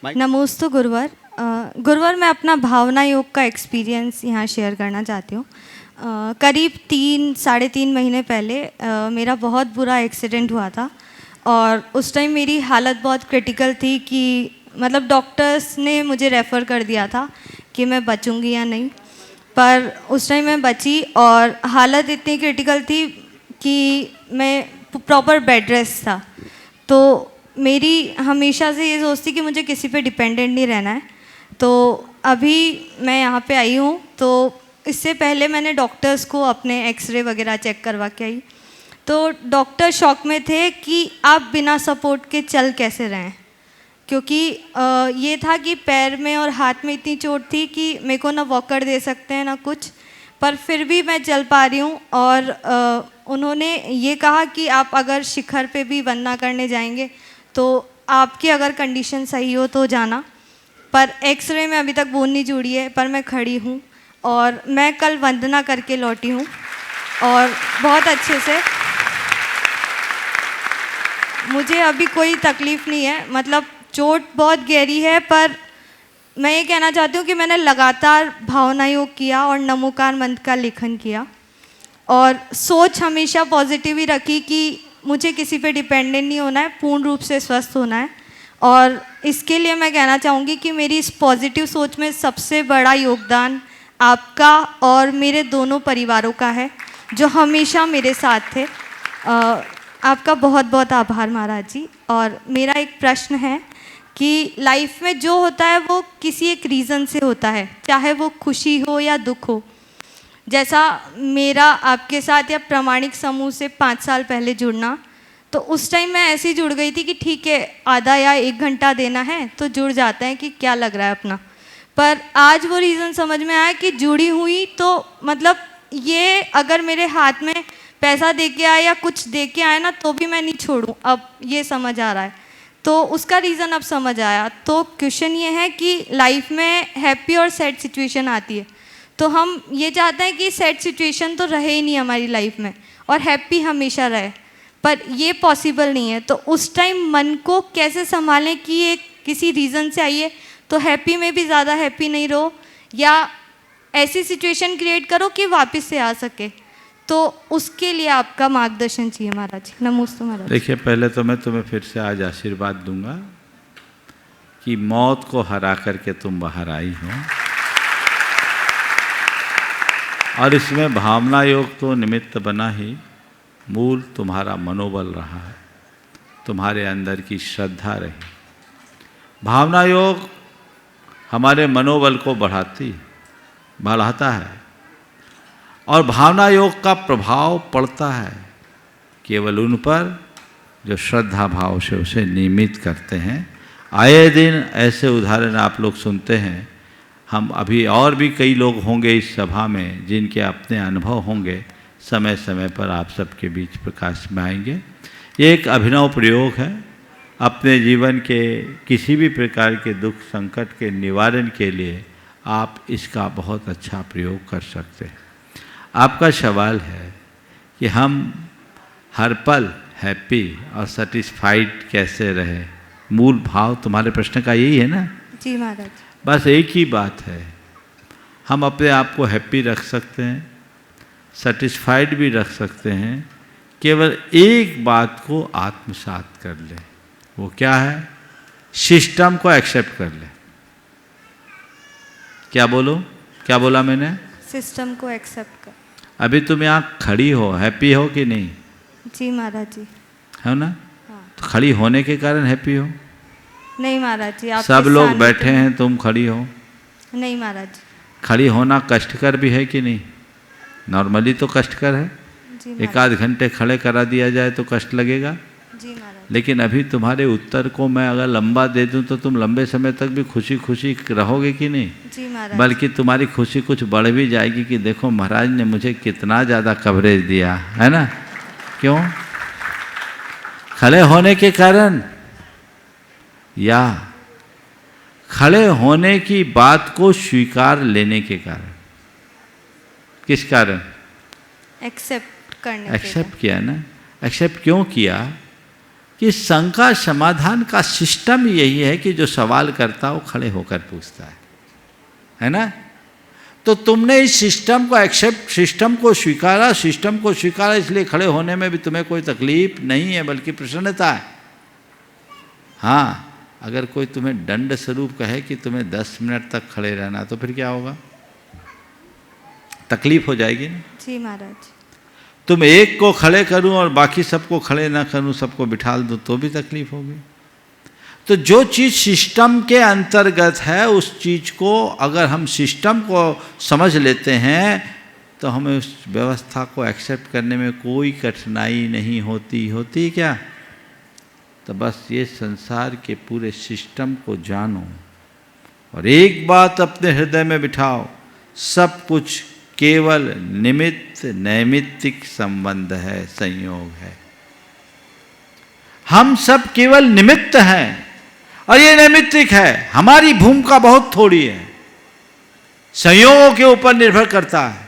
नमोस्तु गुरुवर। गुरुवर, मैं अपना भावना योग का एक्सपीरियंस यहाँ शेयर करना चाहती हूँ। करीब 3-3.5 महीने पहले मेरा बहुत बुरा एक्सीडेंट हुआ था और उस टाइम मेरी हालत बहुत क्रिटिकल थी कि मतलब डॉक्टर्स ने मुझे रेफ़र कर दिया था कि मैं बचूँगी या नहीं, पर उस टाइम मैं बची और हालत इतनी क्रिटिकल थी कि मैं प्रॉपर बेड रेस्ट था। तो मेरी हमेशा से ये सोच थी कि मुझे किसी पे डिपेंडेंट नहीं रहना है। तो अभी मैं यहाँ पे आई हूँ, तो इससे पहले मैंने डॉक्टर्स को अपने एक्सरे वगैरह चेक करवा के आई, तो डॉक्टर शॉक में थे कि आप बिना सपोर्ट के चल कैसे रहें, क्योंकि ये था कि पैर में और हाथ में इतनी चोट थी कि मेरे को ना वॉकर दे सकते हैं ना कुछ, पर फिर भी मैं चल पा रही हूँ। और उन्होंने ये कहा कि आप अगर शिखर पे भी वंदना करने जाएंगे तो आपकी अगर कंडीशन सही हो तो जाना, पर एक्सरे में अभी तक बोन नहीं जुड़ी है, पर मैं खड़ी हूँ और मैं कल वंदना करके लौटी हूँ और बहुत अच्छे से, मुझे अभी कोई तकलीफ़ नहीं है। मतलब चोट बहुत गहरी है, पर मैं ये कहना चाहती हूँ कि मैंने लगातार भावना योग किया और नमोकार मंत्र का लेखन किया और सोच हमेशा पॉजिटिव ही रखी कि मुझे किसी पे डिपेंडेंट नहीं होना है, पूर्ण रूप से स्वस्थ होना है। और इसके लिए मैं कहना चाहूँगी कि मेरी इस पॉजिटिव सोच में सबसे बड़ा योगदान आपका और मेरे दोनों परिवारों का है, जो हमेशा मेरे साथ थे। आपका बहुत बहुत आभार महाराज जी। और मेरा एक प्रश्न है कि लाइफ में जो होता है वो किसी एक रीज़न से होता है, चाहे वो खुशी हो या दुख हो। जैसा मेरा आपके साथ या प्रामाणिक समूह से 5 साल पहले जुड़ना, तो उस टाइम मैं ऐसे ही जुड़ गई थी कि ठीक है आधा या 1 घंटा देना है तो जुड़ जाते हैं कि क्या लग रहा है अपना। पर आज वो रीज़न समझ में आया कि जुड़ी हुई तो मतलब ये अगर मेरे हाथ में पैसा दे के आए या कुछ दे के आए ना तो भी मैं नहीं छोड़ूं, अब ये समझ आ रहा है। तो उसका रीज़न अब समझ आया। तो क्वेश्चन ये है कि लाइफ में हैप्पी और सैड सिचुएशन आती है, तो हम ये चाहते हैं कि सैड सिचुएशन तो रहे ही नहीं हमारी लाइफ में और हैप्पी हमेशा रहे, पर ये पॉसिबल नहीं है। तो उस टाइम मन को कैसे संभालें कि ये किसी रीज़न से आई है तो हैप्पी में भी ज़्यादा हैप्पी नहीं रहो या ऐसी सिचुएशन क्रिएट करो कि वापस से आ सके, तो उसके लिए आपका मार्गदर्शन चाहिए महाराज। नमस्ते महाराज। देखिए, पहले तो मैं तुम्हें फिर से आज आशीर्वाद दूंगा कि मौत को हरा करके तुम बाहर आई हो, और इसमें भावना योग तो निमित्त बना ही, मूल तुम्हारा मनोबल रहा है, तुम्हारे अंदर की श्रद्धा रही। भावना योग हमारे मनोबल को बढ़ाता है और भावना योग का प्रभाव पड़ता है केवल उन पर जो श्रद्धा भाव से उसे नियमित करते हैं। आए दिन ऐसे उदाहरण आप लोग सुनते हैं। हम अभी और भी कई लोग होंगे इस सभा में जिनके अपने अनुभव होंगे, समय समय पर आप सबके बीच प्रकाश में आएंगे। ये एक अभिनव प्रयोग है। अपने जीवन के किसी भी प्रकार के दुख संकट के निवारण के लिए आप इसका बहुत अच्छा प्रयोग कर सकते हैं। आपका सवाल है कि हम हर पल हैप्पी और सेटिस्फाइड कैसे रहे, मूल भाव तुम्हारे प्रश्न का यही है ना? जी महाराज। बस एक ही बात है, हम अपने आप को हैप्पी रख सकते हैं, सेटिस्फाइड भी रख सकते हैं। केवल एक बात को आत्मसात कर ले, वो क्या है? सिस्टम को एक्सेप्ट कर ले। क्या बोला मैंने? सिस्टम को एक्सेप्ट कर। अभी तुम यहाँ खड़ी हो, हैप्पी हो कि नहीं? जी महाराज जी। है ना? हाँ। तो खड़ी होने के कारण हैप्पी हो? नहीं महाराज जी। सब लोग बैठे हैं, तुम खड़ी हो? नहीं महाराज जी। खड़ी होना कष्टकर भी है कि नहीं? नॉर्मली तो कष्टकर है। एक आध घंटे खड़े करा दिया जाए तो कष्ट लगेगा। जी महाराज। लेकिन अभी तुम्हारे उत्तर को मैं अगर लंबा दे दूं तो तुम लंबे समय तक भी खुशी खुशी रहोगे कि नहीं? जी महाराज। बल्कि तुम्हारी खुशी कुछ बढ़ भी जाएगी कि देखो महाराज ने मुझे कितना ज़्यादा कवरेज दिया है ना। क्यों? खड़े होने के कारण या खड़े होने की बात को स्वीकार लेने के कारण? किस कारण? एक्सेप्ट करने। एक्सेप्ट किया ना। एक्सेप्ट क्यों किया? कि शंका समाधान का सिस्टम यही है कि जो सवाल करता है वो खड़े होकर पूछता है ना। तो तुमने इस सिस्टम को एक्सेप्ट, सिस्टम को स्वीकारा, इसलिए खड़े होने में भी तुम्हें कोई तकलीफ नहीं है बल्कि प्रसन्नता है। हाँ, अगर कोई तुम्हें दंड स्वरूप कहे कि तुम्हें 10 मिनट तक खड़े रहना, तो फिर क्या होगा? तकलीफ हो जाएगी ना। जी महाराज। तुम एक को खड़े करूं और बाकी सबको खड़े ना करूं, सबको बिठाल दूं, तो भी तकलीफ होगी। तो जो चीज़ सिस्टम के अंतर्गत है उस चीज़ को अगर हम सिस्टम को समझ लेते हैं तो हमें उस व्यवस्था को एक्सेप्ट करने में कोई कठिनाई नहीं होती क्या? तो बस ये संसार के पूरे सिस्टम को जानो और एक बात अपने हृदय में बिठाओ, सब कुछ केवल निमित्त नैमित्तिक संबंध है, संयोग है। हम सब केवल निमित्त हैं और ये नैमित्तिक है। हमारी भूमिका बहुत थोड़ी है, संयोगों के ऊपर निर्भर करता है।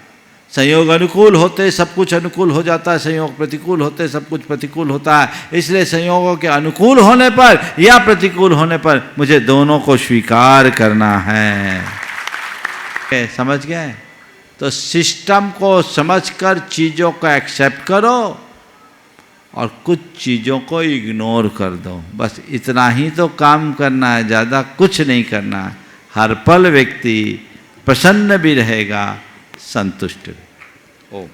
संयोग अनुकूल होते सब कुछ अनुकूल हो जाता है, संयोग प्रतिकूल होते सब कुछ प्रतिकूल होता है। इसलिए संयोगों के अनुकूल होने पर या प्रतिकूल होने पर मुझे दोनों को स्वीकार करना है। समझ गए? तो सिस्टम को समझकर चीज़ों को एक्सेप्ट करो और कुछ चीज़ों को इग्नोर कर दो। बस इतना ही तो काम करना है, ज़्यादा कुछ नहीं करना है। हर पल व्यक्ति प्रसन्न भी रहेगा, संतुष्ट भी। ओम।